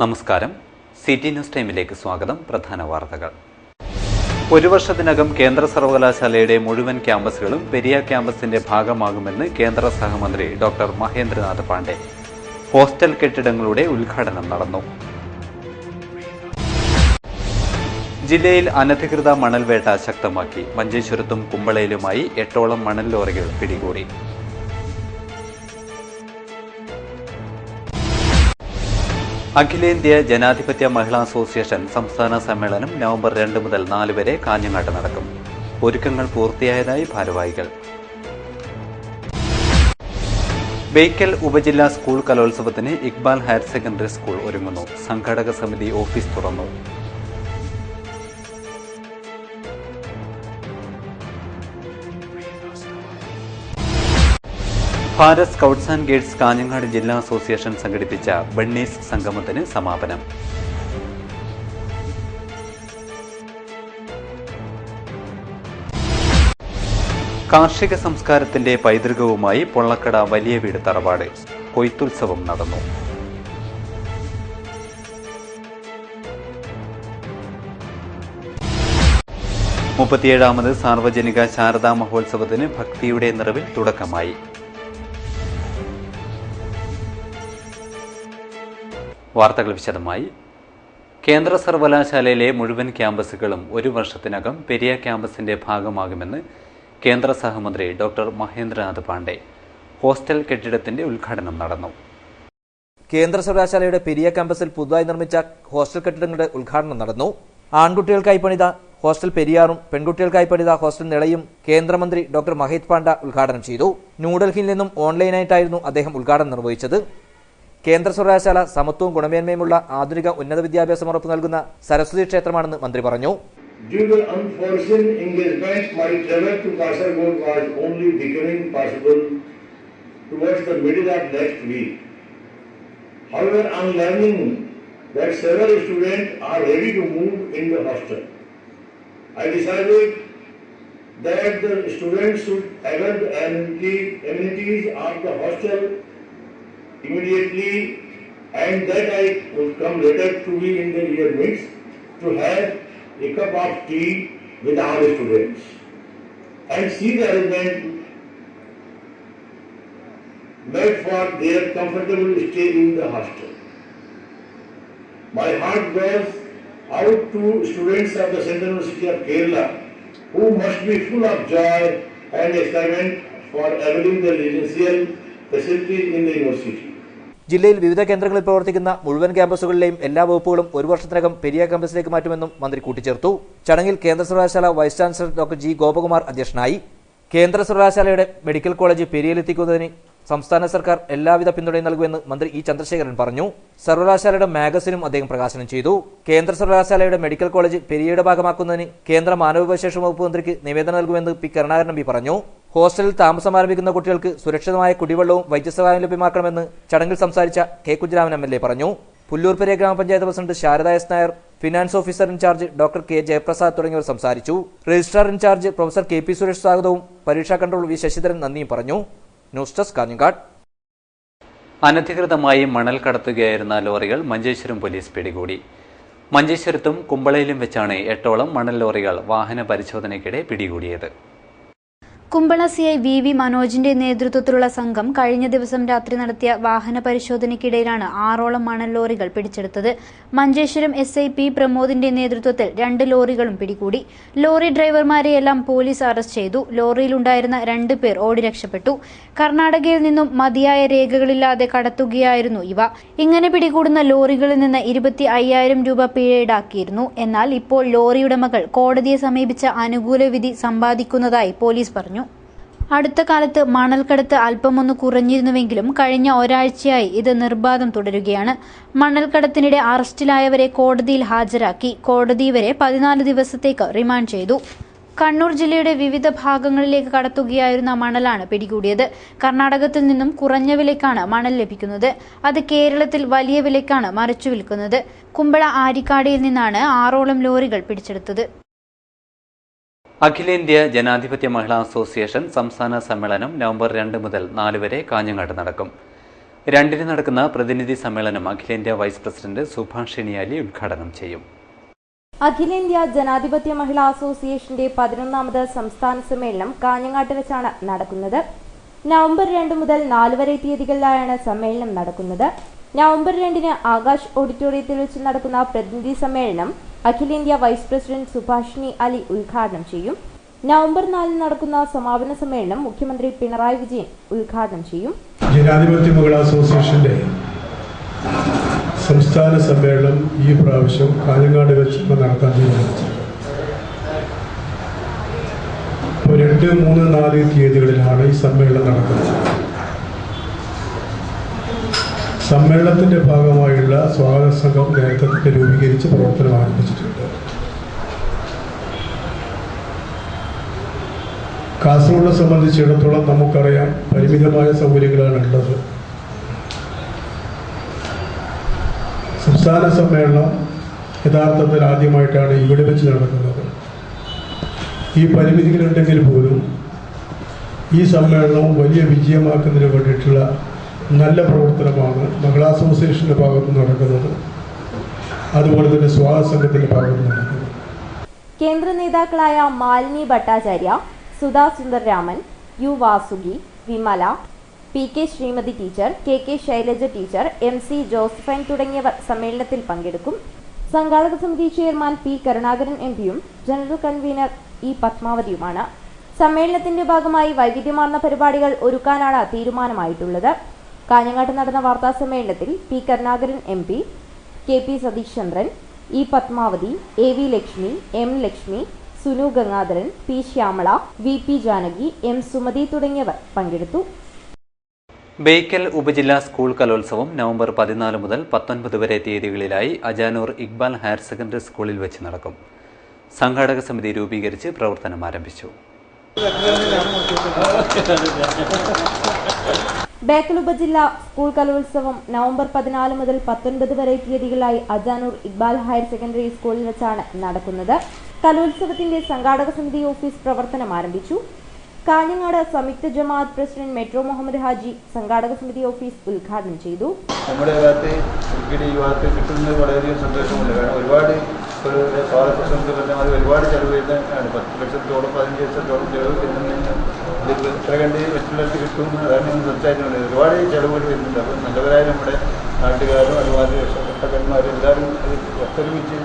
നമസ്കാരം. City news ടൈമിലേക്ക് സ്വാഗതം. പ്രധാന വാർത്തകൾ. ഒരു വർഷത്തിനകം കേന്ദ്ര സർവകലാശാലയുടെ മുഴുവൻ ക്യാമ്പസുകളും പെരിയ ക്യാമ്പസിന്റെ ഭാഗമാകുമെന്ന് കേന്ദ്ര സഹമന്ത്രി ഡോക്ടർ മഹേന്ദ്രനാഥ് പാണ്ഡെ. ഹോസ്റ്റൽ കെട്ടിടങ്ങളുടെ ഉദ്ഘാടനം നടന്നു. ജില്ലയിൽ അനധികൃത മണൽവേട്ട ശക്തമാക്കി. മഞ്ചേശ്വരത്തും കുമ്പളയിലുമായി 8ഓളം മണൽ ലോറികൾ പിടികൂടി. അഖിലേന്ത്യാ ജനാധിപത്യ മഹിളാ അസോസിയേഷൻ സംസ്ഥാന സമ്മേളനം നവംബർ 2 മുതൽ 4 വരെ കാഞ്ഞങ്ങാട്ട് നടക്കും. ഒരുക്കങ്ങൾ പൂർത്തിയായതായി ഭാരവാഹികൾ. ബേക്കൽ ഉപജില്ലാ സ്കൂൾ കലോത്സവത്തിന് ഇക്ബാൽ ഹയർ സെക്കൻഡറി സ്കൂൾ ഒരുങ്ങുന്നു. സംഘാടക സമിതി ഓഫീസ് തുറന്നു. Bharat scouts and guides Kanhangad ജില്ലാ അസോസിയേഷൻ സംഘടിപ്പിച്ച ബണ്ണീസ് സംഗമത്തിന് സമാപനം. കാർഷിക സംസ്കാരത്തിന്റെ പൈതൃകവുമായി പൊള്ളക്കട വലിയ വീട് തറവാട്. കൊയ്ത്തുത്സവം നടന്നു. മുപ്പത്തിയേഴാമത് സാർവജനിക ശാരദാ മഹോത്സവത്തിന് ഭക്തിയുടെ നിറവിൽ തുടക്കമായി. വാർത്തകൾ വിശദമായി. കേന്ദ്ര സർവകലാശാലയിലെ മുഴുവൻ ക്യാമ്പസുകളും ഒരു വർഷത്തിനകം പെരിയ ക്യാമ്പസിന്റെ ഭാഗമാകുമെന്ന് കേന്ദ്ര സഹമന്ത്രി ഡോക്ടർ മഹേന്ദ്രനാഥ് പാണ്ഡെ. ഹോസ്റ്റൽ കെട്ടിടത്തിന്റെ ഉദ്ഘാടനം നടന്നു. കേന്ദ്ര സർവകലാശാലയുടെ പെരിയ ക്യാമ്പസിൽ പുതുതായി നിർമ്മിച്ച ഹോസ്റ്റൽ കെട്ടിടങ്ങളുടെ ഉദ്ഘാടനം നടന്നു. ആൺകുട്ടികൾക്കായി പണിത ഹോസ്റ്റൽ പെരിയാറും പെൺകുട്ടികൾക്കായി പണിത ഹോസ്റ്റൽ നിളയും കേന്ദ്രമന്ത്രി ഡോക്ടർ മഹേന്ദ്ര പാണ്ഡെ ഉദ്ഘാടനം ചെയ്തു. ന്യൂഡൽഹിയിൽ നിന്നും ഓൺലൈനായിട്ടായിരുന്നു അദ്ദേഹം ഉദ്ഘാടനം നിർവഹിച്ചത്. കേന്ദ്ര സർവകലാശാല സമത്വവും ഗുണമേന്മയുമുള്ള ആധുനിക ഉന്നത വിദ്യാഭ്യാസം ഉറപ്പു നൽകുന്ന സരസ്വതി ക്ഷേത്രമാണെന്ന് മന്ത്രി പറഞ്ഞു. Due to unforeseen engagement, my travel to Kasaragod was only becoming possible towards the middle of next week. However, on learning that several students are ready to move in the hostel, I decided that the students should avail the amenities of the hostel immediately, and that I would come later to be in the year midst to have a cup of tea with all the students and see the arrangement made for their comfortable stay in the hostel. My heart goes out to students of the Central University of Kerala who must be full of joy and excitement for availing the residential facilities in the university. ജില്ലയിൽ വിവിധ കേന്ദ്രങ്ങളിൽ പ്രവർത്തിക്കുന്ന മുഴുവൻ ക്യാമ്പസുകളിലെയും എല്ലാ വകുപ്പുകളും ഒരു വർഷത്തിനകം പെരിയ ക്യാമ്പസിലേക്ക് മാറ്റുമെന്നും മന്ത്രി കൂട്ടിച്ചേർത്തു. ചടങ്ങിൽ കേന്ദ്ര സർവകലാശാല vice chancellor doctor G Gopakumar അധ്യക്ഷനായി. കേന്ദ്ര സർവകലാശാലയുടെ മെഡിക്കൽ കോളേജ് പെരിയയിലെത്തിക്കുന്നതിന് സംസ്ഥാന സർക്കാർ എല്ലാവിധ പിന്തുണയും നൽകുമെന്ന് മന്ത്രി ഇ ചന്ദ്രശേഖരൻ പറഞ്ഞു. സർവകലാശാലയുടെ മാഗസിനും അദ്ദേഹം പ്രകാശനം ചെയ്തു. കേന്ദ്ര സർവകലാശാലയുടെ മെഡിക്കൽ കോളേജ് പെരിയയുടെ ഭാഗമാക്കുന്നതിന് കേന്ദ്ര മാനവവിഭവശേഷി വകുപ്പ് മന്ത്രിക്ക് നിവേദനം നൽകുമെന്ന് പി കരുണാകരൻ എം പി പറഞ്ഞു. ഹോസ്റ്റലിൽ താമസം ആരംഭിക്കുന്ന കുട്ടികൾക്ക് സുരക്ഷിതമായ കുടിവെള്ളവും വൈദ്യസഹായം ലഭ്യമാക്കണമെന്ന് ചടങ്ങിൽ സംസാരിച്ച കെ കുഞ്ഞിരാമൻ MLA പറഞ്ഞു. പുല്ലൂർ പെരിയ ഗ്രാമപഞ്ചായത്ത് president Sharada S Nair, finance officer in charge doctor K Jayaprasad തുടങ്ങിയവർ സംസാരിച്ചു. Registrar in charge professor K P Suresh സ്വാഗതവും പരീക്ഷാ കൺട്രോൾ വി ശശിധരൻ നന്ദിയും പറഞ്ഞു. News desk Kanhangad. അനധികൃതമായി മണൽ കടത്തുകയായിരുന്ന ലോറികൾ മഞ്ചേശ്വരം പോലീസ് പിടികൂടി. മഞ്ചേശ്വരത്തും കുമ്പളയിലും വെച്ചാണ് 8ഓളം മണൽ ലോറികൾ വാഹന പരിശോധനയ്ക്കിടെ പിടികൂടിയത്. കുമ്പള CI VV മനോജിന്റെ നേതൃത്വത്തിലുള്ള സംഘം കഴിഞ്ഞ ദിവസം രാത്രി നടത്തിയ വാഹന പരിശോധനയ്ക്കിടയിലാണ് 6ഓളം മണൽ ലോറികൾ പിടിച്ചെടുത്തത്. മഞ്ചേശ്വരം SI P പ്രമോദിന്റെ നേതൃത്വത്തിൽ 2 ലോറികളും പിടികൂടി. ലോറി ഡ്രൈവർമാരെയെല്ലാം പോലീസ് അറസ്റ്റ് ചെയ്തു. ലോറിയിലുണ്ടായിരുന്ന 2 പേർ ഓടി രക്ഷപ്പെട്ടു. കർണാടകയിൽ നിന്നും മതിയായ രേഖകളില്ലാതെ കടത്തുകയായിരുന്നു ഇവ. ഇങ്ങനെ പിടികൂടുന്ന ലോറികളിൽ നിന്ന് 25,000 രൂപ പിഴ ഈടാക്കിയിരുന്നു. എന്നാൽ ഇപ്പോൾ ലോറി ഉടമകൾ കോടതിയെ സമീപിച്ച അനുകൂല വിധി സമ്പാദിക്കുന്നതായി പോലീസ് പറഞ്ഞു. അടുത്ത കാലത്ത് മണൽക്കടത്ത് അല്പമൊന്ന് കുറഞ്ഞിരുന്നുവെങ്കിലും കഴിഞ്ഞ ഒരാഴ്ചയായി ഇത് നിർബാധം തുടരുകയാണ്. മണൽക്കടത്തിനിടെ അറസ്റ്റിലായവരെ കോടതിയിൽ ഹാജരാക്കി. കോടതി ഇവരെ 14 ദിവസത്തേക്ക് റിമാൻഡ് ചെയ്തു. കണ്ണൂർ ജില്ലയുടെ വിവിധ ഭാഗങ്ങളിലേക്ക് കടത്തുകയായിരുന്ന മണലാണ് പിടികൂടിയത്. കർണാടകത്തിൽ നിന്നും കുറഞ്ഞ വിലയ്ക്കാണ് മണൽ ലഭിക്കുന്നത്. അത് കേരളത്തിൽ വലിയ വിലയ്ക്കാണ് മറിച്ചു വിൽക്കുന്നത്. കുമ്പള ആരിക്കാടിയിൽ നിന്നാണ് 6ഓളം ലോറികൾ പിടിച്ചെടുത്തത്. അഖിലേന്ത്യാ ജനാധിപത്യ മഹിളാ അസോസിയേഷൻ സംസ്ഥാന സമ്മേളനം നവംബർ 2 മുതൽ 4 വരെ കാഞ്ഞങ്ങാട്ട് നടക്കും. 2-ന് നടക്കുന്ന പ്രതിനിധി സമ്മേളനം അഖിലേന്ത്യാ വൈസ് പ്രസിഡന്റ് സുഭാഷിണി അലി ഉദ്ഘാടനം ചെയ്യും. അഖിലേന്ത്യാ ജനാധിപത്യ മഹിളാ അസോസിയേഷന്റെ 11ാമത് സംസ്ഥാന സമ്മേളനം കാഞ്ഞങ്ങാട്ട് വെച്ചാണ് നടക്കുന്നത്. നവംബർ 2 മുതൽ 4 വരെ തീയതികളിലായാണ് സമ്മേളനം നടക്കുന്നത്. നവംബർ 2-ന് ആകാശ് ഓഡിറ്റോറിയത്തിൽ വെച്ച് നടക്കുന്ന പ്രതിനിധി സമ്മേളനം അഖിലേന്ത്യാ വൈസ് പ്രസിഡന്റ് സുഭാഷിണി അലി ഉദ്ഘാടനം ചെയ്യും. നവംബർ 4-ന് നടക്കുന്ന സമാപന സമ്മേളനം മുഖ്യമന്ത്രി പിണറായി വിജയൻ ഉദ്ഘാടനം ചെയ്യും. ജനാധിപത്യ മഹിളാ അസോസിയേഷന്റെ സംസ്ഥാന സമ്മേളനം ഈ പ്രാവശ്യം കാഞ്ഞങ്ങാട് വെച്ച് നടത്താൻ തീരുമാനിച്ചു. 2, 3, 4 തീയതികളിലാണ് ഈ സമ്മേളനം നടക്കുന്നത്. സമ്മേളനത്തിന്റെ ഭാഗമായുള്ള സ്വാഗത സംഘം നേതൃത്വത്തെ രൂപീകരിച്ച് പ്രവർത്തനം ആരംഭിച്ചിട്ടുണ്ട്. കാസർഗോഡിനെ സംബന്ധിച്ചിടത്തോളം നമുക്കറിയാം, പരിമിതമായ സൗകര്യങ്ങളാണ് ഉള്ളത്. സംസ്ഥാന സമ്മേളനം യഥാർത്ഥത്തിൽ ആദ്യമായിട്ടാണ് ഇവിടെ വെച്ച് നടക്കുന്നത്. ഈ പരിമിതികളുണ്ടെങ്കിൽ പോലും ഈ സമ്മേളനം വലിയ വിജയമാക്കുന്നതിന് വേണ്ടിയിട്ടുള്ള നല്ല പ്രവർത്തനമാണ് മഹിളാ അസോസിയേഷന്റെ ഭാഗത്ത് നടക്കുന്നത്. അതുപോലെ തന്നെ സ്വാഗത സംഘത്തിന്റെ ഭാഗത്ത് നടക്കുന്നത്. കേന്ദ്ര നേതാക്കളായ Malini Bhattacharya, Sudha Sundarraman, U Vasuki, Vimala, P K. Sreemathi teacher, K K. Shailaja teacher, MC Josephine തുടങ്ങിയവർ സമ്മേളനത്തിൽ പങ്കെടുക്കും. സംഘാടക സമിതി ചെയർമാൻ പി. കരുണാകരൻ MP-യും ജനറൽ കൺവീനർ ഇ. പത്മാവതിയുമാണ്. സമ്മേളനത്തിന്റെ ഭാഗമായി വൈവിധ്യമാർന്ന പരിപാടികൾ ഒരുക്കാനാണ് തീരുമാനമായിട്ടുള്ളത്. കാഞ്ഞങ്ങാട്ട് നടന്ന വാർത്താ സമ്മേളനത്തിൽ P. Karunakaran MP, K.P. Satheesh Chandran, E. Padmavathi, A.V. Lakshmi, M. Lakshmi, Sunu Gangadharan, P. Shyamala, VP Janaki, M. Sumathi തുടങ്ങിയവർ പങ്കെടുത്തു. ബേക്കൽ ഉപജില്ലാ സ്കൂൾ കലോത്സവം നവംബർ 14 മുതൽ 19 വരെ തീയതികളിലായി അജാനൂർ ഇക്ബാൽ ഹയർ സെക്കൻഡറി സ്കൂളിൽ വെച്ച് നടക്കും. സംഘാടക സമിതി രൂപീകരിച്ച് പ്രവർത്തനം ആരംഭിച്ചു. ബേക്കൽ ഉപജില്ലാ സ്കൂൾ കലോത്സവം നവംബർ 14 മുതൽ 19 വരെ തീയതികളായി അജാനൂർ ഇക്ബാൽ ഹയർ സെക്കൻഡറി സ്കൂളിൽ വെച്ചാണ് നടക്കുന്നത്. കലോത്സവത്തിന്റെ സംഘാടക സമിതി ഓഫീസ് പ്രവർത്തനം ആരംഭിച്ചു. കാഞ്ഞങ്ങാട് സംയുക്ത ജമാഅത്ത് പ്രസിഡന്റ് മെട്രോ മുഹമ്മദ് ഹാജി സംഘാടക സമിതി ഓഫീസ് ഉദ്ഘാടനം ചെയ്തു. നമ്മുടെ കാലത്ത് ക്രിക്കറ്റ് യുവാക്ക് കിട്ടുന്നത് വളരെയധികം സന്തോഷമുണ്ട്. കാരണം ഒരുപാട് സ്വാതന്ത്ര്യസമരത്തിൽ ഒരുപാട് ചെലവ് വരുന്നതാണ്. 10 ലക്ഷത്തോളം 15 ലക്ഷത്തോളം ചെലവ് വരുന്നുണ്ട്. എത്ര കണ്ട് മറ്റുള്ളവർക്ക് കിട്ടും അതാണ് നമ്മൾ സംസാരിക്കുന്നത്. ഒരുപാട് ചെലവുകൾ വരുന്നുണ്ട്. അപ്പം നല്ലവരായ നമ്മുടെ നാട്ടുകാരും അതുപോലെ രക്ഷകർത്താക്കന്മാരും എല്ലാവരും ഒത്തൊരുമിച്ച്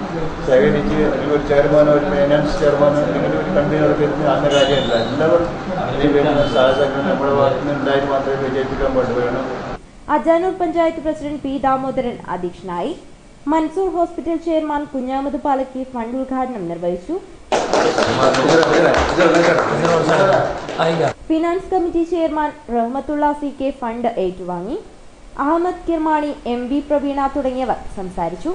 ശേഖരിച്ച് അല്ലെങ്കിൽ ഒരു ചെയർമാനോ ഒരു ഫൈനാൻസ് ചെയർമാനോ അല്ലെങ്കിൽ ഒരു കൺവീനറൊക്കെ ആകുന്ന കാര്യമല്ല. എല്ലാവരും സഹസംഘം നമ്മുടെ ഭാഗത്തു നിന്ന് ഉണ്ടായി മാത്രമേ വിജയിപ്പിക്കാൻ പാടുള്ളൂ. Ajanur panchayat president P. ദാമോദരൻ അധ്യക്ഷനായി. Mansoor hospital chairman Kunhamath Palakki fund ഉദ്ഘാടനം നിർവഹിച്ചു. Finance committee chairman Rahmathulla CK fund ഏറ്റുവാങ്ങി. അഹമ്മദ് കിർമാണി, MV പ്രവീണ തുടങ്ങിയവർ സംസാരിച്ചു.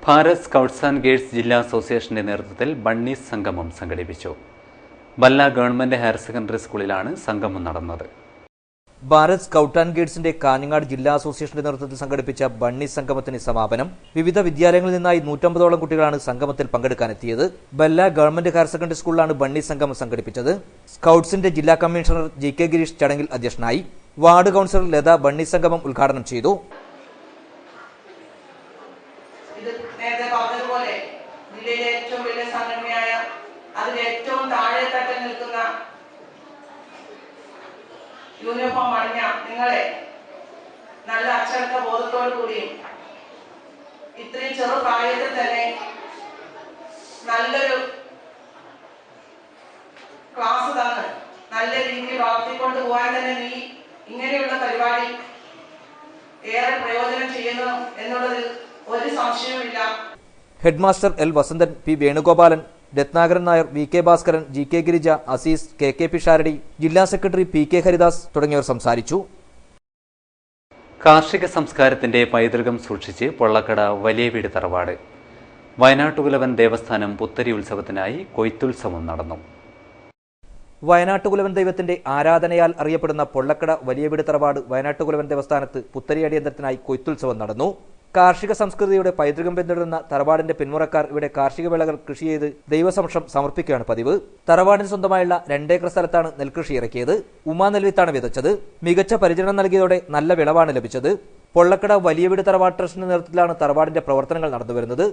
ഭാരത് സ്കൗട്ട്സ് ആൻഡ് ഗൈഡ്സ് ജില്ലാ അസോസിയേഷന്റെ നേതൃത്വത്തിൽ ബണ്ണീസ് സംഗമം സംഘടിപ്പിച്ചു. ബല്ല ഗവൺമെന്റ് ഹയർ സെക്കൻഡറി സ്കൂളിലാണ് സംഗമം നടന്നത്. ഭാരത് സ്കൗട്ട് ആൻഡ് ഗൈഡ്സിന്റെ കാഞ്ഞങ്ങാട് ജില്ലാ അസോസിയേഷന്റെ നേതൃത്വത്തിൽ സംഘടിപ്പിച്ച ബണ്ണി സംഗമത്തിന് സമാപനം. വിവിധ വിദ്യാലയങ്ങളിൽ നിന്നായി 150ഓളം കുട്ടികളാണ് സംഗമത്തിൽ പങ്കെടുക്കാനെത്തിയത്. ബല്ല ഗവൺമെന്റ് ഹയർ സെക്കൻഡറി സ്കൂളിലാണ് ബണ്ണി സംഗമം സംഘടിപ്പിച്ചത്. സ്കൗട്ട്സിന്റെ ജില്ലാ കമ്മീഷണർ GK ഗിരീഷ് ചടങ്ങിൽ അധ്യക്ഷനായി. വാർഡ് കൗൺസിലർ ലത ബണ്ണി സംഗമം ഉദ്ഘാടനം ചെയ്തു. യൂണിഫോം അണിഞ്ഞ നിങ്ങളെ നല്ല അച്ചടക്ക ബോധത്തോടു കൂടിയും ഇത്രയും ചെറുപ്രായത്തിൽ തന്നെ നല്ലൊരു ക്ലാസ് തന്ന് നല്ല രീതിയിൽ വളർത്തിക്കൊണ്ട് പോകാൻ തന്നെ നീ ഇങ്ങനെയുള്ള പരിപാടി ഏറെ പ്രയോജനം ചെയ്യുന്നു എന്നുള്ളതിൽ ഒരു സംശയവുമില്ല. Headmaster L. Vasanthan, P. Venugopalan, Ratnakaran Nair, VK Bhaskaran, GK Girija, Azeez, KK Pisharody, ജില്ലാ സെക്രട്ടറി PK ഹരിദാസ് തുടങ്ങിയവർ സംസാരിച്ചു. കാർഷിക സംസ്കാരത്തിന്റെ പൈതൃകം സൂക്ഷിച്ച് പൊള്ളക്കട വലിയ വീട് തറവാട് വയനാട്ടുകുലവൻ ദേവസ്ഥാനം പുത്തരി ഉത്സവത്തിനായി കൊയ്ത്തുത്സവം നടന്നു. വയനാട്ടുകുലവൻ ദൈവത്തിന്റെ ആരാധനയാൽ അറിയപ്പെടുന്ന പൊള്ളക്കട വലിയ വീട് തറവാട് വയനാട്ടുകുലവൻ ദേവസ്ഥാനത്ത് പുത്തരി അടിയന്തരത്തിനായി കൊയ്ത്തുത്സവം നടന്നു. കാർഷിക സംസ്കൃതിയുടെ പൈതൃകം പിന്തുടരുന്ന തറവാടിന്റെ പിന്മുറക്കാർ ഇവിടെ കാർഷിക വിളകൾ കൃഷി ചെയ്ത് ദൈവസമക്ഷം സമർപ്പിക്കുകയാണ് പതിവ്. തറവാടിന് സ്വന്തമായുള്ള 2 ഏക്കർ സ്ഥലത്താണ് നെൽകൃഷി ഇറക്കിയത്. ഉമാ നെൽവിത്താണ് വിതച്ചത്. മികച്ച പരിചരണം നൽകിയതോടെ നല്ല വിളവാണ് ലഭിച്ചത്. പൊള്ളക്കട വലിയ വീട് തറവാട് ട്രസ്റ്റിന്റെ നേതൃത്വത്തിലാണ് തറവാടിന്റെ പ്രവർത്തനങ്ങൾ നടന്നുവരുന്നത്.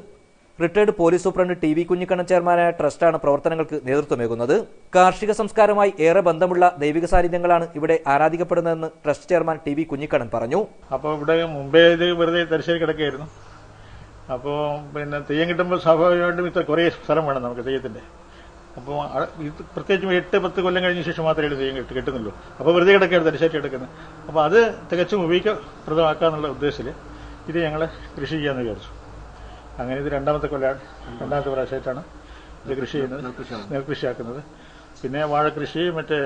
Retired police superintendent T V Kunhikannan ചെയർമാനായ ട്രസ്റ്റാണ് പ്രവർത്തനങ്ങൾക്ക് നേതൃത്വമേകുന്നത്. കാർഷിക സംസ്കാരവുമായി ഏറെ ബന്ധമുള്ള ദൈവിക സാന്നിധ്യങ്ങളാണ് ഇവിടെ ആരാധിക്കപ്പെടുന്നതെന്ന് trust chairman T V Kunhikannan പറഞ്ഞു. അപ്പോൾ ഇവിടെ മുമ്പേ ഇത് വെറുതെ തരിശ്ശേരി കിടക്കുകയായിരുന്നു. അപ്പോൾ തെയ്യം കിട്ടുമ്പോൾ സ്വാഭാവികമായിട്ടും ഇത്ര കുറേ സ്ഥലം വേണം നമുക്ക് തെയ്യത്തിന്റെ. അപ്പോൾ ഇത് പ്രത്യേകിച്ചും 8-10 കൊല്ലം കഴിഞ്ഞ ശേഷം മാത്രമേ തെയ്യം കിട്ടുന്നുള്ളൂ. അപ്പോൾ വെറുതെ കിടക്കുകയാണ് തരിശ്ശേരി കിടക്കുന്നത്. അപ്പോൾ അത് തികച്ചും ഉപയോഗപ്രദമാക്കാന്നുള്ള ഉദ്ദേശത്തിൽ ഇത് ഞങ്ങൾ കൃഷി ചെയ്യാമെന്ന് വിചാരിച്ചു. അങ്ങനെ ഇത് രണ്ടാമത്തെ പ്രാവശ്യമായിട്ടാണ് ഇത് കൃഷി ചെയ്യുന്നത്, നെൽകൃഷിയാക്കുന്നത്. പിന്നെ വാഴകൃഷി, മറ്റേ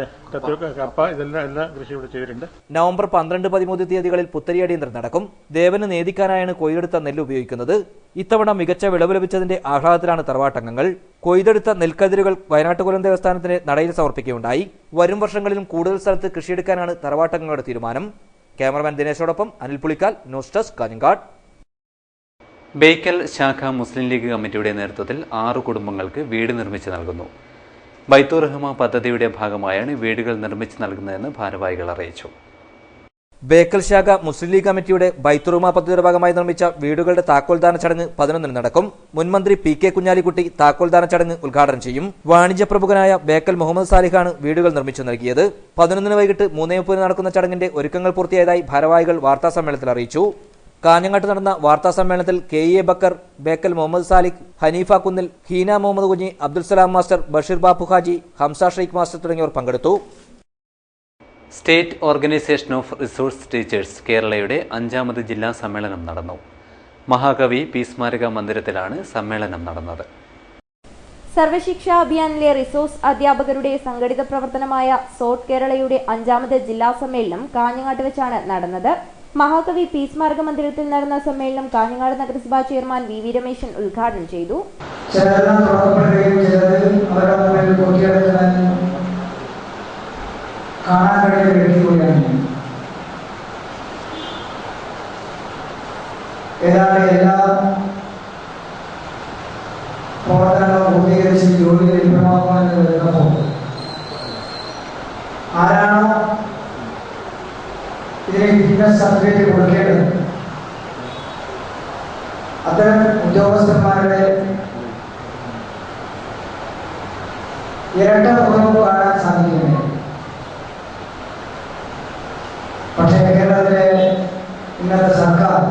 കപ്പ, എല്ലാ കൃഷി ഇവിടെ ചെയ്തിട്ടുണ്ട്. നവംബർ 12, 13 തീയതികളിൽ പുത്തരി അടിയന്തരം നടക്കും. ദേവന് നേദിക്കാനായാണ് കൊയ്തെടുത്ത നെല്ല് ഉപയോഗിക്കുന്നത്. ഇത്തവണ മികച്ച വിളവ് ലഭിച്ചതിന്റെ ആഹ്ലാദത്തിലാണ് തറവാട്ടംഗങ്ങൾ. കൊയ്തെടുത്ത നെൽക്കതിരുകൾ വയനാട്ടുകുലം ദേവസ്ഥാനത്തിന് നടയിൽ സമർപ്പിക്കുകയുണ്ടായി. വരും വർഷങ്ങളിലും കൂടുതൽ സ്ഥലത്ത് കൃഷിയെടുക്കാനാണ് തറവാട്ടംഗങ്ങളുടെ തീരുമാനം. ക്യാമറമാൻ ദിനേശോടൊപ്പം അനിൽ പുളിക്കാൽ, ന്യൂസ് ഡെസ്ക്, കാഞ്ഞങ്ങാട്. ബേക്കൽ ശാഖ മുസ്ലിം ലീഗ് കമ്മിറ്റിയുടെ നേതൃത്വത്തിൽ 6 കുടുംബങ്ങൾക്ക് വീട് നിർമ്മിച്ചു നൽകുന്നു. ബൈത്തുർ റഹ്മ പദ്ധതിയുടെ ഭാഗമായാണ് വീടുകൾ നിർമ്മിച്ചു നൽകുന്നതെന്ന് ഭാരവാഹികൾ അറിയിച്ചു. ബേക്കൽ ശാഖ മുസ്ലിം ലീഗ് കമ്മിറ്റിയുടെ ബൈത്തുറുമ പദ്ധതിയുടെ ഭാഗമായി നിർമ്മിച്ച വീടുകളുടെ താക്കോൽദാന ചടങ്ങ് 11 നടക്കും. മുൻമന്ത്രി പി കെ കുഞ്ഞാലിക്കുട്ടി താക്കോൽദാന ചടങ്ങ് ഉദ്ഘാടനം ചെയ്യും. വാണിജ്യ പ്രമുഖനായ ബേക്കൽ മുഹമ്മദ് സാലിഹാണ് വീടുകൾ നിർമ്മിച്ചു നൽകിയത്. 11 വൈകിട്ട് 3:30 നടക്കുന്ന ചടങ്ങിന്റെ ഒരുക്കങ്ങൾ പൂർത്തിയായതായി ഭാരവാഹികൾ വാർത്താസമ്മേളനത്തിൽ അറിയിച്ചു. കാഞ്ഞങ്ങാട്ട് നടന്ന വാർത്താ സമ്മേളനത്തിൽ KE ബക്കർ, ബേക്കൽ മുഹമ്മദ് സാലിഖ്, ഹനീഫ കുന്നിൽ, ഹീന മുഹമ്മദ് കുഞ്ഞി, അബ്ദുൽ സലാം മാസ്റ്റർ, ബഷീർ ബാപ്പു ഹാജി, ഹംസ ഷെയ്ഖ് മാസ്റ്റർ തുടങ്ങിയവർ പങ്കെടുത്തു. State organisation of resource teachers കേരളയുടെ 5ാമത് ജില്ലാ സമ്മേളനം നടന്നു. മഹാകവി പി സ്മാരക മന്ദിരത്തിലാണ് സമ്മേളനം നടന്നത്. സർവശിക്ഷാ അഭിയാനിലെ റിസോഴ്സ് അധ്യാപകരുടെ സംഘടിത പ്രവർത്തനമായ സോട്ട് കേരളയുടെ 5ാമത് ജില്ലാ സമ്മേളനം കാഞ്ഞങ്ങാട്ട് വെച്ചാണ് നടന്നത്. മഹാകവി പി സ്മാരക മന്ദിരത്തിൽ നടന്ന സമ്മേളനം കാഞ്ഞങ്ങാട് നഗരസഭാ ചെയർമാൻ വി രമേശൻ ഉദ്ഘാടനം ചെയ്തു. ആരാണോ ഇതിനെ ഫിറ്റ്നസ് സർട്ടിഫിക്കറ്റ് കൊടുക്കേണ്ടത് അത്തരം ഉദ്യോഗസ്ഥന്മാരുടെ ഇരട്ട മുഖം കാണാൻ സാധിക്കുന്നില്ല. പക്ഷേ കേരളത്തിലെ ഇന്നത്തെ സർക്കാർ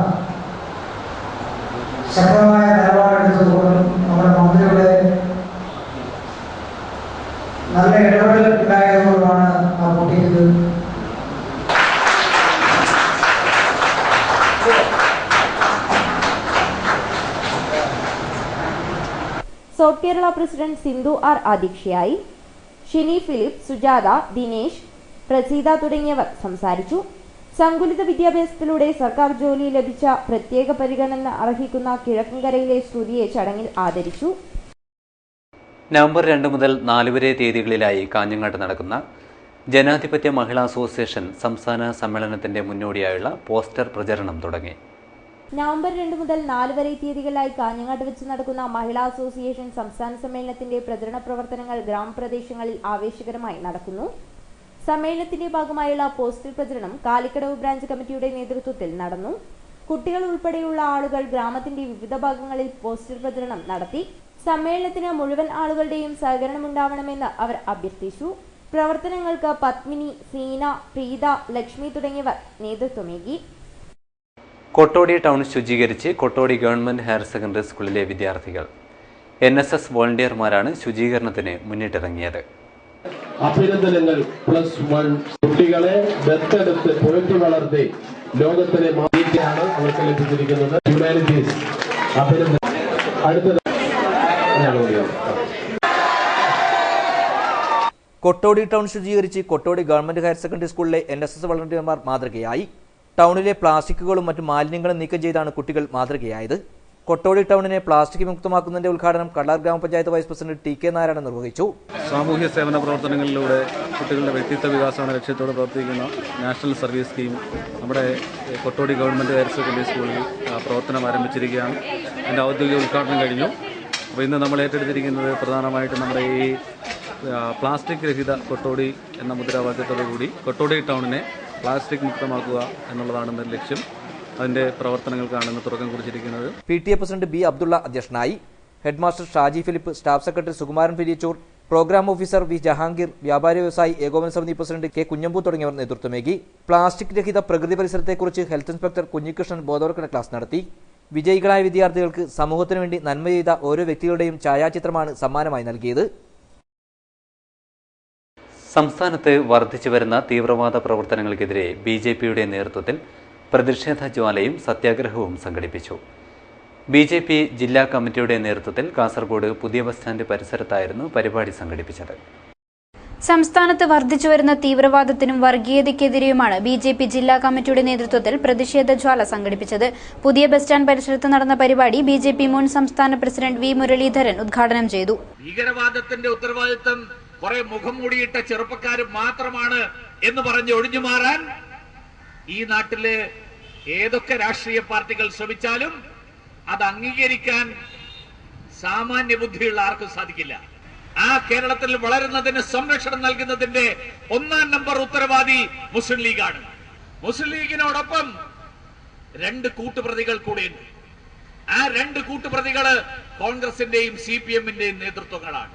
ശക്തമായ നിലപാടെടുത്തതുകൊണ്ടും നമ്മുടെ മന്ത്രിയുടെ നല്ല ഇടപെടൽ ഉണ്ടായതുകൊണ്ടുമാണ് ആ കുട്ടിക്ക് സോട്ട് കേരള പ്രസിഡന്റ് സിന്ധു ആർ അധ്യക്ഷയായി. ഷിനി ഫിലിപ്പ്, സുജാത, ദിനേശ്, പ്രസീത തുടങ്ങിയവർ സംസാരിച്ചു. സങ്കുലിത വിദ്യാഭ്യാസത്തിലൂടെ സർക്കാർ ജോലി ലഭിച്ച പ്രത്യേക പരിഗണന അർഹിക്കുന്ന കിഴക്കൻകരയിലെ ശ്രുതിയെ ചടങ്ങിൽ ആദരിച്ചു. നവംബർ 2 മുതൽ 4 വരെ തീയതികളിലായി കാഞ്ഞങ്ങാട്ട് നടക്കുന്ന ജനാധിപത്യ മഹിളാ അസോസിയേഷൻ സംസ്ഥാന സമ്മേളനത്തിന്റെ മുന്നോടിയായുള്ള പോസ്റ്റർ പ്രചരണം തുടങ്ങി. നവംബർ 2 മുതൽ 4 വരെ തീയതികളിലായി കാഞ്ഞങ്ങാട്ട് വെച്ച് നടക്കുന്ന മഹിളാ അസോസിയേഷൻ സംസ്ഥാന സമ്മേളനത്തിന്റെ പ്രചരണ പ്രവർത്തനങ്ങൾ ഗ്രാമപ്രദേശങ്ങളിൽ ആവേശകരമായി നടക്കുന്നു. സമ്മേളനത്തിന്റെ ഭാഗമായുള്ള പോസ്റ്റർ പ്രചരണം കാലിക്കടവ് ബ്രാഞ്ച് കമ്മിറ്റിയുടെ നേതൃത്വത്തിൽ നടന്നു. കുട്ടികൾ ഉൾപ്പെടെയുള്ള ആളുകൾ ഗ്രാമത്തിന്റെ വിവിധ ഭാഗങ്ങളിൽ പോസ്റ്റർ പ്രചരണം നടത്തി. സമ്മേളനത്തിന് മുഴുവൻ ആളുകളുടെയും സഹകരണമുണ്ടാവണമെന്ന് അവർ അഭ്യർത്ഥിച്ചു. പ്രവർത്തനങ്ങൾക്ക് പത്മിനി, സീന, പ്രീത, ലക്ഷ്മി തുടങ്ങിയവർ നേതൃത്വമേകി. കൊട്ടോടി ടൗൺ ശുചീകരിച്ച് കൊട്ടോടി ഗവൺമെന്റ് ഹയർ സെക്കൻഡറി സ്കൂളിലെ വിദ്യാർത്ഥികൾ NSS വോളണ്ടിയർമാരാണ് ശുചീകരണത്തിന് മുന്നിട്ടിറങ്ങിയത്. അഭിനന്ദനങ്ങൾ. +1 കുട്ടികളെ ദത്തെടുത്ത് പോറ്റി വളർത്തി ലോകത്തിലെ മാറ്റിയാണ് അവർക്ക് ലഭിച്ചിരിക്കുന്നത്. ഹ്യൂമാനിറ്റീസ് അഭിനന്ദനം. അടുത്തത് കൊട്ടോടി ടൗൺ ശുചീകരിച്ച് കൊട്ടോടി ഗവൺമെന്റ് ഹയർ സെക്കൻഡറി സ്കൂളിലെ NSS വളണ്ടിയർമാർ മാതൃകയായി. ടൗണിലെ പ്ലാസ്റ്റിക്കുകളും മറ്റു മാലിന്യങ്ങളും നീക്കം ചെയ്താണ് കുട്ടികൾ മാതൃകയായത്. കൊട്ടോടി ടൗണിനെ പ്ലാസ്റ്റിക് മുക്തമാക്കുന്നതിന്റെ ഉദ്ഘാടനം കള്ളാർ ഗ്രാമപഞ്ചായത്ത് വൈസ് പ്രസിഡന്റ് ടി.കെ. നാരായണൻ നിർവഹിച്ചു. സാമൂഹ്യ സേവന പ്രവർത്തനങ്ങളിലൂടെ കുട്ടികളുടെ വ്യക്തിത്വ വികാസമാണ് ലക്ഷ്യത്തോടെ പ്രവർത്തിക്കുന്ന നാഷണൽ സർവീസ് സ്കീം നമ്മുടെ കൊട്ടോടി ഗവൺമെൻറ് ഹയർ സെക്കൻഡറി സ്കൂളിൽ പ്രവർത്തനം ആരംഭിച്ചിരിക്കുകയാണ്. അതിൻ്റെ ഔദ്യോഗിക ഉദ്ഘാടനം കഴിഞ്ഞു. അപ്പോൾ ഇന്ന് നമ്മൾ ഏറ്റെടുത്തിരിക്കുന്നത് പ്രധാനമായിട്ടും നമ്മുടെ ഈ പ്ലാസ്റ്റിക് രഹിത കൊട്ടോടി എന്ന മുദ്രാവാക്യത്തോടുകൂടി കൊട്ടോടി ടൗണിനെ പ്ലാസ്റ്റിക് മുക്തമാക്കുക എന്നുള്ളതാണ് ഇന്ന് ലക്ഷ്യം. അതിന്റെ പ്രവർത്തനങ്ങൾക്കാണ് ഇന്ന് തുടക്കം കുറിച്ചിരിക്കുന്നത്. PTA president B. അബ്ദുള്ള അധ്യക്ഷനായി. Head master Shaji Philip, staff secretary Sukumaran Periyachur, programme officer V. Jahangir, വ്യാപാരി വ്യവസായി ഏകോപന സമിതി പ്രസിഡന്റ് കെ. കുഞ്ഞമ്പു തുടങ്ങിയവർ നേതൃത്വമേകി. പ്ലാസ്റ്റിക് രഹിത പ്രകൃതി പരിസരത്തെക്കുറിച്ച് ഹെൽത്ത് ഇൻസ്പെക്ടർ കുഞ്ഞികൃഷ്ണൻ ബോധവൽക്കരണ ക്ലാസ് നടത്തി. വിജയികളായ വിദ്യാർത്ഥികൾക്ക് സമൂഹത്തിനു വേണ്ടി നന്മ ചെയ്ത ഓരോ വ്യക്തികളുടെയും ഛായാചിത്രമാണ് സമ്മാനമായി നൽകിയത്. സംസ്ഥാനത്ത് വർദ്ധിച്ചുവരുന്ന തീവ്രവാദ പ്രവർത്തനങ്ങൾക്കെതിരെ BJPയുടെ നേതൃത്വത്തിൽ പ്രതിഷേധ ജ്വാലയും സത്യാഗ്രഹവും സംഘടിപ്പിച്ചു. BJP ജില്ലാ കമ്മിറ്റിയുടെ നേതൃത്വത്തിൽ കാസർഗോഡ് പുതിയ ബസ് സ്റ്റാൻഡ് പരിസരത്തായിരുന്നു പരിപാടി സംഘടിപ്പിച്ചത്. സംസ്ഥാനത്ത് വർദ്ധിച്ചുവരുന്ന തീവ്രവാദത്തിനും വർഗീയതയ്ക്കെതിരെയുമാണ് BJP ജില്ലാ കമ്മിറ്റിയുടെ നേതൃത്വത്തിൽ പ്രതിഷേധ ജ്വാല സംഘടിപ്പിച്ചത്. പുതിയ ബസ് സ്റ്റാൻഡ് പരിസരത്ത് നടന്ന പരിപാടി BJP മുൻ സംസ്ഥാന പ്രസിഡന്റ് വി. മുരളീധരൻ ഉദ്ഘാടനം ചെയ്തു. ഭീകരവാദത്തിന്റെ ഉത്തരവാദിത്തം കുറെ മുഖം മൂടിയിട്ട ചെറുപ്പക്കാർ മാത്രമാണ് എന്ന് പറഞ്ഞ് ഒഴിഞ്ഞു മാറാൻ ഈ നാട്ടിലെ ഏതൊക്കെ രാഷ്ട്രീയ പാർട്ടികൾ ശ്രമിച്ചാലും അത് അംഗീകരിക്കാൻ സാമാന്യ ബുദ്ധിയുള്ള ആർക്കും സാധിക്കില്ല. ആ കേരളത്തിൽ വളരുന്നതിന് സംരക്ഷണം നൽകുന്നതിന്റെ 1-ാം നമ്പർ ഉത്തരവാദി മുസ്ലിം ലീഗാണ്. മുസ്ലിം ലീഗിനോടൊപ്പം 2 കൂട്ടുപ്രതികൾ കൂടിയുണ്ട്. ആ 2 കൂട്ടുപ്രതികള് കോൺഗ്രസിന്റെയും CPM-ന്റെയും നേതൃത്വങ്ങളാണ്.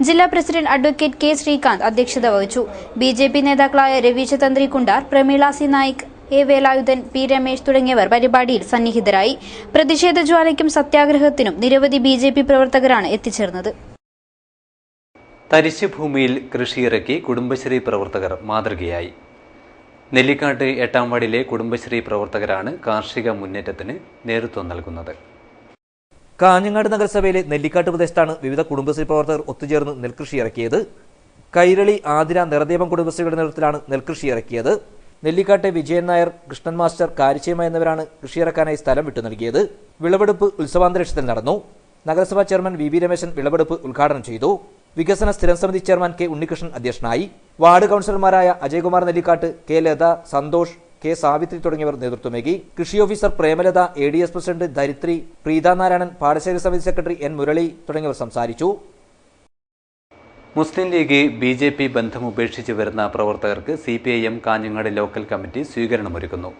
ജില്ലാ പ്രസിഡന്റ് അഡ്വക്കേറ്റ് കെ. ശ്രീകാന്ത് അധ്യക്ഷത വഹിച്ചു. BJP നേതാക്കളായ Raveesha Thantri Kuntar, Prameela C Naik, A. Velayudhan, P. Ramesh തുടങ്ങിയവർ പരിപാടിയിൽ സന്നിഹിതരായി. പ്രതിഷേധ ജ്വാലയ്ക്കും സത്യാഗ്രഹത്തിനും നിരവധി BJP പ്രവർത്തകരാണ് എത്തിച്ചേർന്നത്. തരിശുഭൂമിയിൽ കൃഷിയിറക്കി കുടുംബശ്രീ പ്രവർത്തകർ മാതൃകയായി. നെല്ലിക്കാട്ട് 8-ാം വാർഡിലെ കുടുംബശ്രീ പ്രവർത്തകരാണ് കാർഷിക മുന്നേറ്റത്തിന് നേതൃത്വം നൽകുന്നത്. കാഞ്ഞങ്ങാട് നഗരസഭയിലെ നെല്ലിക്കാട്ട് പ്രദേശത്താണ് വിവിധ കുടുംബശ്രീ പ്രവർത്തകർ ഒത്തുചേർന്ന് നെൽകൃഷി ഇറക്കിയത്. കൈരളി, ആതിര, നിറദീപം കുടുംബശ്രീയുടെ നേതൃത്വത്തിലാണ് നെൽകൃഷി ഇറക്കിയത്. നെല്ലിക്കാട്ടെ വിജയൻ നായർ, കൃഷ്ണൻ മാസ്റ്റർ, കാരിച്ചേമ എന്നിവരാണ് കൃഷിയിറക്കാനായി സ്ഥലം വിട്ടു നൽകിയത്. വിളവെടുപ്പ് ഉത്സവാന്തരീക്ഷത്തിൽ നടന്നു. നഗരസഭാ ചെയർമാൻ വി. രമേശൻ വിളവെടുപ്പ് ഉദ്ഘാടനം ചെയ്തു. വികസന സ്ഥിരം സമിതി ചെയർമാൻ കെ. ഉണ്ണികൃഷ്ണൻ അധ്യക്ഷനായി. വാർഡ് കൌൺസിലർമാരായ അജയ്കുമാർ നെല്ലിക്കാട്ട്, കെ. ലത, സന്തോഷ്, കെ. സാവിത്രി തുടങ്ങിയവർ നേതൃത്വമേകി. കൃഷി officer Premalatha, ADS president Dharithri, Preetha Narayanan, പാടശേഖര സമിതി സെക്രട്ടറി N. മുരളി തുടങ്ങിയവർ സംസാരിച്ചു. മുസ്ലിം ലീഗ് BJP ബന്ധം ഉപേക്ഷിച്ചു വരുന്ന പ്രവർത്തകർക്ക് CPIM കാഞ്ഞങ്ങാട് ലോക്കൽ കമ്മിറ്റി സ്വീകരണമൊരുക്കുന്നു.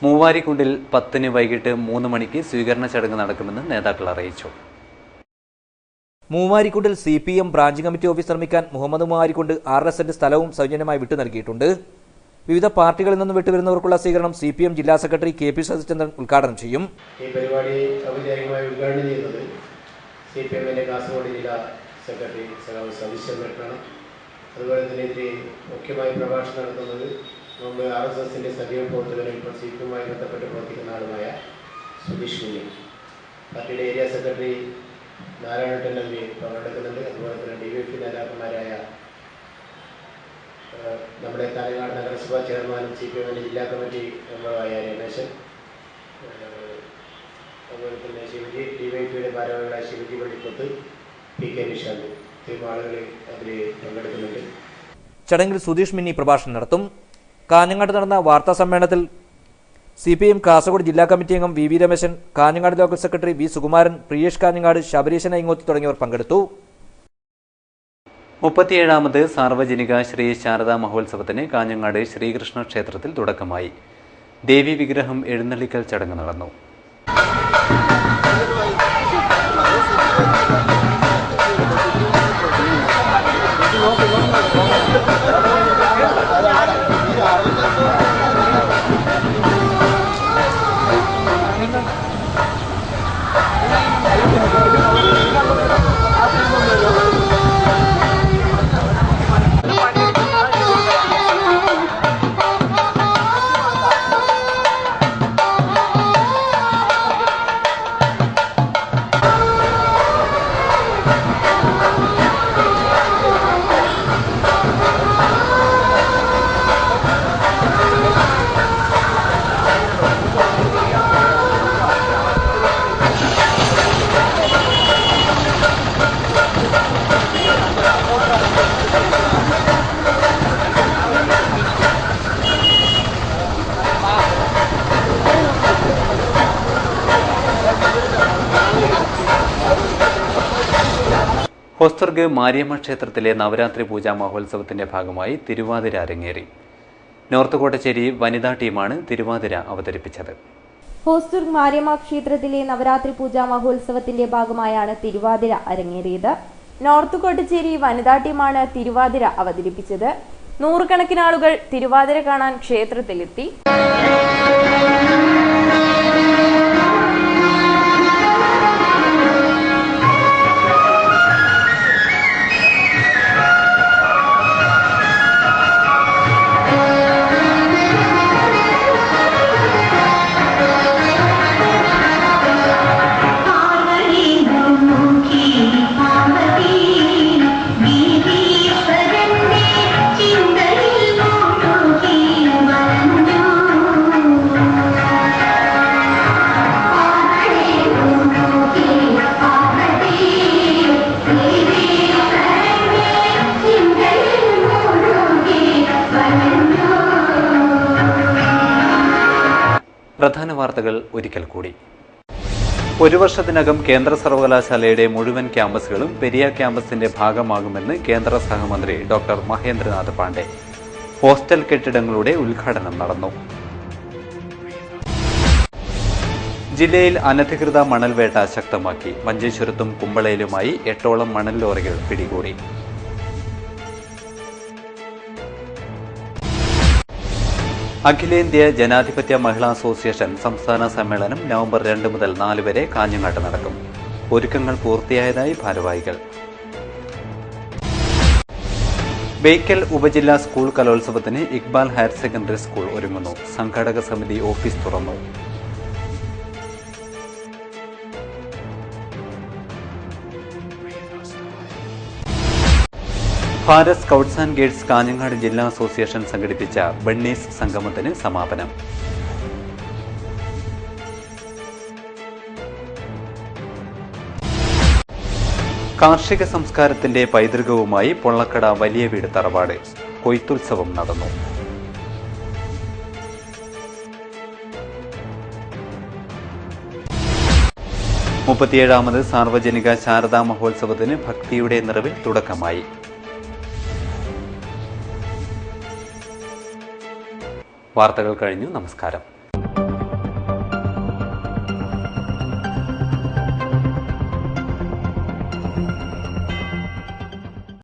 മൂവാരിക്കുണ്ടിൽ 10-ന് വൈകിട്ട് 3 മണിക്ക് സ്വീകരണ ചടങ്ങ് നടക്കുമെന്ന് നേതാക്കൾ അറിയിച്ചു. മൂവാരിക്കുണ്ടിൽ CPM ബ്രാഞ്ച് കമ്മിറ്റി ഓഫീസ് നിർമ്മിക്കാൻ മുഹമ്മദ് മൂവാരിക്കുണ്ട് 6 സെന്റ് സ്ഥലവും സൗജന്യമായി വിട്ടു നൽകിയിട്ടുണ്ട്. വിവിധ പാർട്ടികളിൽ നിന്ന് വിട്ടുവരുന്നവർക്കുള്ള സ്വീകരണം CPM ജില്ലാ സെക്രട്ടറി KP ശശിചന്ദ്രൻ ഉദ്ഘാടനം ചെയ്യും. ഈ പരിപാടി ഔപചാരികമായി ഉദ്ഘാടനം ചെയ്യുന്നത് CPM-ന്റെ കാസർഗോഡ് ജില്ലാ സെക്രട്ടറി സതീശനാണ്. അതുപോലെ തന്നെ ഇതിൽ മുഖ്യമായി പ്രഭാഷണം നടത്തുന്നത് മുമ്പ് RSSന്റെ സജീവ പ്രവർത്തകനും ഇപ്പോൾ CPM-മായി ബന്ധപ്പെട്ട് പ്രവർത്തിക്കുന്ന ആളുമായ സുധീഷ് കുഞ്ഞി. പാർട്ടിയുടെ ഏരിയ സെക്രട്ടറി നാരായണൻ നമ്പി പങ്കെടുക്കുന്നുണ്ട്. അതുപോലെ തന്നെ DYP നേതാക്കന്മാരായ നമ്മുടെ കാഞ്ഞങ്ങാട് നഗരസഭാ ചെയർമാനും CPM-ന്റെ ജില്ലാ കമ്മിറ്റി മെമ്പറുമായ രമേശൻ, അതുപോലെ തന്നെ DYP-യുടെ ഭാരവാഹികളായ ശിവജി പള്ളിപ്പത്ത്, PK നിഷാന്ത് ഇത്രയും ആളുകൾ അതിൽ പങ്കെടുക്കുന്നുണ്ട്. ചടങ്ങിൽ സുധീഷ് മിന്നി പ്രഭാഷണം നടത്തും. കാഞ്ഞങ്ങാട് നടന്ന വാർത്താ സമ്മേളനത്തിൽ CPM കാസർഗോഡ് ജില്ലാ കമ്മിറ്റി അംഗം V. Rameshan, Kanhangad local secretary V. Sukumaran, Priyesh Kanhangad, Shabareeshan Aingothi തുടങ്ങിയവർ പങ്കെടുത്തു. 37ാമത് സാർവജനിക ശ്രീ ശാരദാ മഹോത്സവത്തിന് കാഞ്ഞങ്ങാട് ശ്രീകൃഷ്ണ ക്ഷേത്രത്തിൽ തുടക്കമായി. ദേവി വിഗ്രഹം എഴുന്നള്ളിക്കൽ ചടങ്ങ് നടന്നു. ഹോസ്ദുർഗ് മാരിയമ്മ ക്ഷേത്രത്തിലെ നവരാത്രി പൂജാ മഹോത്സവത്തിന്റെ ഭാഗമായി തിരുവാതിര അരങ്ങേറി. നോർത്ത് കോട്ടച്ചേരി വനിതാ ടീമാണ് തിരുവാതിര അവതരിപ്പിച്ചത്. ഹോസ്ദുർഗ് മാരിയമ്മ ക്ഷേത്രത്തിലെ നവരാത്രി പൂജാ മഹോത്സവത്തിന്റെ ഭാഗമായാണ് തിരുവാതിര അരങ്ങേറിയത്. നോർത്ത് കോട്ടച്ചേരി വനിതാ ടീമാണ് തിരുവാതിര അവതരിപ്പിച്ചത്. നൂറുകണക്കിന് ആളുകൾ തിരുവാതിര കാണാൻ ക്ഷേത്രത്തിലെത്തി. പ്രധാന വാർത്തകൾ ഒരിക്കൽ കൂടി. ഒരു വർഷത്തിനകം കേന്ദ്ര സർവകലാശാലയുടെ മുഴുവൻ ക്യാമ്പസുകളും പെരിയ ക്യാമ്പസിന്റെ ഭാഗമാകുമെന്ന് കേന്ദ്ര സഹമന്ത്രി ഡോക്ടർ മഹേന്ദ്രനാഥ് പാണ്ഡെ. ഹോസ്റ്റൽ കെട്ടിടങ്ങളുടെ ഉദ്ഘാടനം നടന്നു. ജില്ലയിൽ അനധികൃത മണൽവേട്ട ശക്തമാക്കി. മഞ്ചേശ്വരത്തും കുമ്പളയിലുമായി 8ഓളം മണൽ ലോറികൾ പിടികൂടി. അഖിലേന്ത്യാ ജനാധിപത്യ മഹിളാ അസോസിയേഷൻ സംസ്ഥാന സമ്മേളനം നവംബർ 2 മുതൽ 4 വരെ കാഞ്ഞങ്ങാട്ട് നടക്കും. ഒരുക്കങ്ങൾ പൂർത്തിയായതായി ഭാരവാഹികൾ. ബേക്കൽ ഉപജില്ലാ സ്കൂൾ കലോത്സവത്തിന് ഇക്ബാൽ ഹയർ സെക്കൻഡറി സ്കൂൾ ഒരുങ്ങുന്നു. സംഘാടക സമിതി ഓഫീസ് തുറന്നു. Bharat scouts and guides Kanhangad ജില്ലാ അസോസിയേഷൻ സംഘടിപ്പിച്ച ബണ്ണീസ് സംഗമത്തിന് സമാപനം. കാർഷിക സംസ്കാരത്തിന്റെ പൈതൃകവുമായി പൊള്ളക്കട വലിയ വീട് തറവാട് കൊയ്ത്തുത്സവം നടന്നു. മുപ്പത്തിയേഴാമത് സാർവജനിക ശാരദാ മഹോത്സവത്തിന് ഭക്തിയുടെ നിറവിൽ തുടക്കമായി. വാർത്തകൾ കഴിഞ്ഞു. നമസ്കാരം.